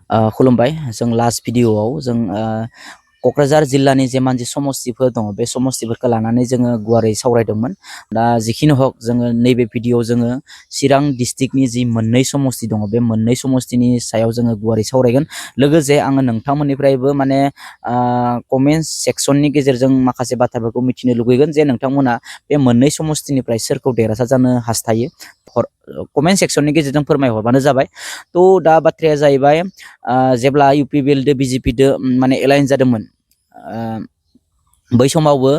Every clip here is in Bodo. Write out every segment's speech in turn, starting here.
खुलुमबाय जों लास्ट भिडिअआव जों क'क्राझार जिल्लानि जे मानसि समस्तिफोर दङ बे समस्तिफोरखौ लानानै जोङो गुवारै सावरायदोंमोन। दा जिखिनि हक जोङो नैबे भिडिअआव जोङो चिरां डिस्ट्रिक्टनि जि मोननै समस्ति दङ बे मोननै समस्तिनि सायाव जोङो गुवारै सावरायगोन। लोगोसे आङो नोंथांमोननिफ्रायबो माने कमेन्ट सेक्सननि गेजेरजों माखासे बाथ्राफोरखौ मिथिनो लुगैगोन जे नोंथांमोना बे मोननै समस्तिनिफ्राय सोरखौ देरहासार जानो हास्थायो कमेन्ट सेक्सननि गेजेरजों फोरमायहरबानो जाबाय। तो दा बाथ्राया जाहैबाय जेब्ला UPPL दो BJP दो माने एलायन्स जादोंमोन बै समावबो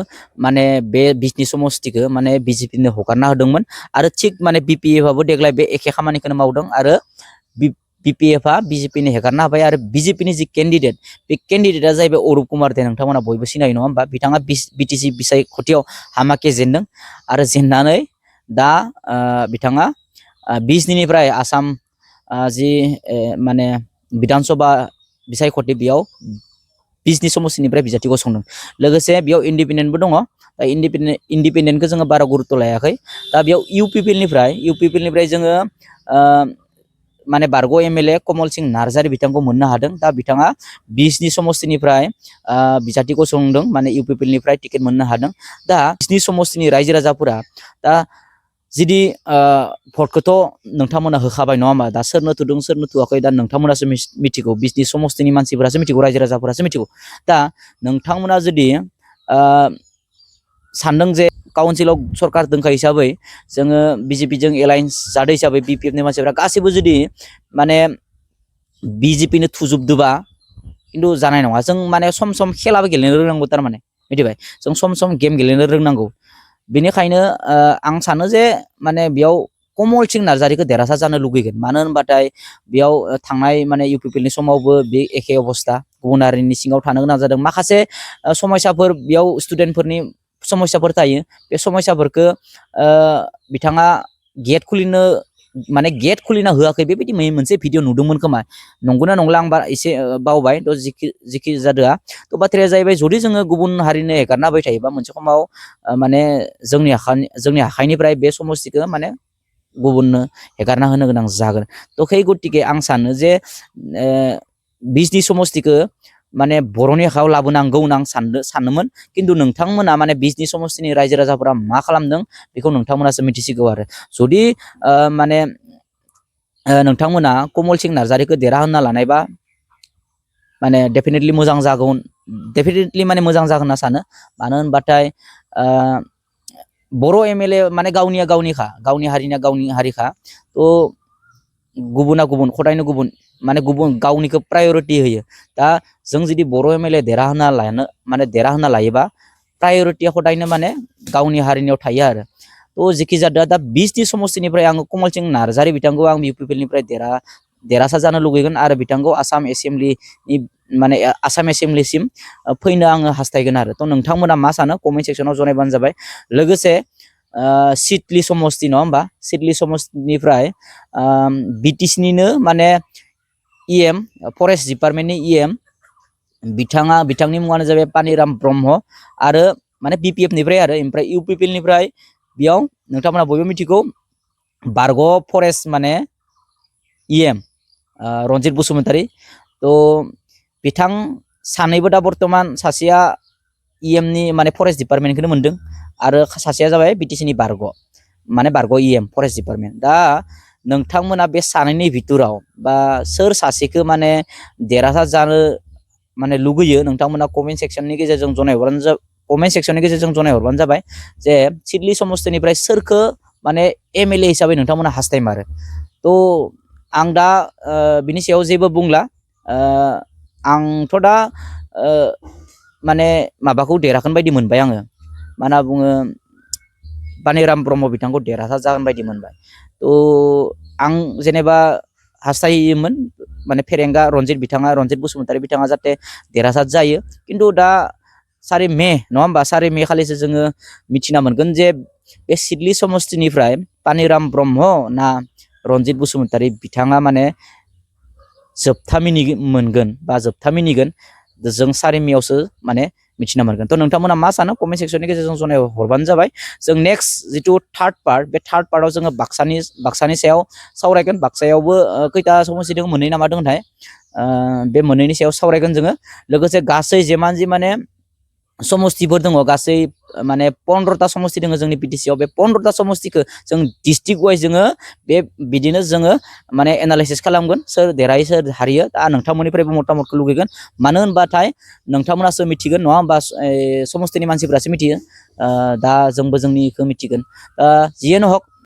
माने बे बिजनि समस्तिखौ माने BJP नो हगारना होदोंमोन आरो थिग माने BPF आबो देग्लाय बे एखे खामानिखौनो मावदों आरो BPF आ BJP नो हेगारना होबाय आरो BJP नि जि कैंडिडेट बे कैंडिडेटआ जाहैबाय अरुप कुमार दे। नोंथांमोना बयबो सिनायो नङा होमबा? बिथाङा BTC बिसायख'थियाव हामाके जेनदों आरो जेननानै दा बिथाङा बिजनीनिफ्राय आसाम जि माने विधानसभा बिसायख'थि बेयाव बिजनी समस्तिनिफ्राय बिजाथि गसंदों। लोगोसे बेयाव इन्डिपेन्डेन्टबो दङ। दा इन्डिपेन्डेन्टखौ जोङो बारा गुरुत्व लायाखै। दा बेयाव UPPL निफ्राय जोङो माने बारग' MLA कमल सिंह नार्जारी बिथांखौ मोननो हादों। दा बिथाङा बिजनी समस्तिनिफ्राय बिजाथि गसंदों माने UPPL निफ्राय टिकेट मोननो हादों। दा बिजनी समस्तिनि रायजो राजाफोरा दा जुदि भटखौथ' नोंथांमोना होखाबाय नङा होमबा? दा सोरनो थुदों सोरनो थुवाखै दा नोंथांमोनासो मिथिगौ, बिजनी समस्तिनि मानसिफोरासो मिथिगौ, रायजो राजाफोरासो मिथिगौ। दा नोंथांमोना जुदि सानदों जे काउन्सिलाव सरकार दंखायो हिसाबै जोङो BJP जों एलायन्स जादों हिसाबै BPF नि मानसिफोरा गासैबो जुदि माने BJP नो थुजोबदोबा खिन्थु जानाय नङा। जों माने सम सम खेलाबो गेलेनो रोंनांगौ थारमाने, मिथिबाय? जों सम सम गेम गेलेनो रोंनांगौ। बेनिखायनो आं सानो जे माने बेयाव कमल सिंह नार्जारीखौ देरहासार जानो लुगैगोन। मानो होनबाथाय बेयाव थांनाय माने UPPL नि समावबो बे एखे अबस्था, गुबुन हारिनि सिङाव थानो गोनां जादों। माखासे समस्याफोर बेयाव स्टुडेन्टफोरनि समस्याफोर थायो। बे समस्याफोरखौ बिथाङा गेट खुलिनो माने गेट खुलिना होआखै बेबायदि मोनसे भिडिअ नुदोंमोन खोमा, नंगौना नंला आं एसे बावबाय। तो जिखि जादोआ तो बाथ्राया जाहैबाय जुदि जोङो गुबुन हारिनो हेगारना होबाय थायोबा मोनसे समाव माने जोंनि आखाइनिफ्राय बे समस्तिखौ माने गुबुननो हेगारना होनो गोनां जागोन। तो खै गतिके आं सानो जे बिजनी समस्तिखौ माने बर'नि आखायाव लाबोनांगौ होनना आं सानोमोन। खिन्थु नोंथांमोना माने बिजनी समस्तिनि रायजो राजाफोरा मा खालामदों बेखौ नोंथांमोनासो मिथिसिगौ। आरो जुदि माने नोंथांमोना कमल सिंह नार्जारीखौ देरहाहोना लानायबा माने डेफिनेटलि मोजां जागोन, डेफिनेटलि माने मोजां जागोन होनना सानो। मानो होनबाथाय बर' MLA माने गावनिया गावनिखा, गावनि हारिनिया गावनि हारिखा। तो गुबुना गुबुन खदायनो गुबुन माने गुबुन गावनिखौ प्रायरिटि होयो। दा जों जुदि बर' MLA देरहाहोना लायोबा प्रायरिटिया खदायनो माने गावनि हारिनियाव थायो आरो। तो जिखि जादोआ दा बिजनी समस्तिनिफ्राय आङो कमल सिंह नार्जारी बिथांखौ आं UPPL निफ्राय देरहासार जानो लुगैगोन आरो बिथांखौ आसाम एसेम्ब्लिसिम फैनो आङो हास्थायगोन आरो। तो नोंथांमोना मा सानो कमेन्ट सेक्सनाव जनायबानो जाबाय। लोगोसे सिडली समस्ति नङा होमबा? सिडली समस्तिनिफ्राय BTC निनो माने EM फरेस्ट डिपार्टमेन्टनि EM बिथांनि मुङानो जाबाय पानिराम ब्रह्म आरो माने BPF निफ्राय आरो ओमफ्राय UPPL निफ्राय बेयाव नोंथांमोना बयबो मिथिगौ बारग' फरेस्ट माने EM रन्जित बसुमतारी। तो बिथां सानैबो दा बर्तमान सासेया EM नि माने फरेस्ट डिपार्टमेन्टखौनो मोनदों आरो सासेया जाबाय BTC नि बारग' EM फरेस्ट डिपार्टमेन्ट। दा नोंथांमोना बे सानैनि भितराव बा सोर सासेखौ माने देरहासार जानो माने लुगैयो नोंथांमोना कमेन्ट सेक्सननि गेजेरजों जनायहरबानो जाबाय जे सिडली समस्तिनिफ्राय सोरखौ माने MLA हिसाबै नोंथांमोना हास्थायमारो। तो आं दा बिनि सायाव जेबो बुंला। आंथ' दा माने माबाखौ देरहागोन बायदि मोनबाय आङो, मा होनना बुङो, पानिराम ब्रह्म बिथांखौ देरहासार जागोन बायदि मोनबाय। तो आं जेनेबा हास्थायोमोन माने फेरेंगा रन्जित बसुमतारी बिथाङा जाहाथे देरहासार जायो। खिन्थु दा 4 मे नङा होमबा? 4 मे खालिसो जोङो मिथिना मोनगोन जे बे सिडली समस्तिनिफ्राय पानिराम ब्रह्म ना रन्जित बसुमतारी बिथाङा माने जोबथा मोनगोन बा जोबथा मिनिगोन जों 4 मेआवसो माने मिथिना मोनगोन। तो नोंथांमोना मा सानो कमेन्ट सेक्सननि गेजेरजों जनायहरबानो जाबाय। जों नेक्स्ट जिथु थार्ड पार्ट बे थार्ड पार्टआव जोङो बाक्सानि सायाव सावरायगोन। बाक्सायावबो खैथा समस्ति दङ, मोननै नामा दङथाय? बे मोननैनि सायाव सावरायगोन जोङो लोगोसे गासै जेमान जि माने समस्तिफोर दङ गासै माने 15टा समस्ति दङ जोंनि बिटिसिआव बे 15टा समस्तिखौ जों डिस्ट्रिक्ट वाइज जोङो बे बिदिनो जोङो माने एनालाइसिस खालामगोन सोर देरहायो सोर हारियो दा नोंथांमोननिफ्रायबो मतामतखौ लुगैगोन मानो होनबाथाय नोंथांमोनासो मिथिगोन नङा होमबा समस्तिनि मानसिफोरासो मिथियो दा जोंबो जोंनिखौ मिथिगोन जियानो हक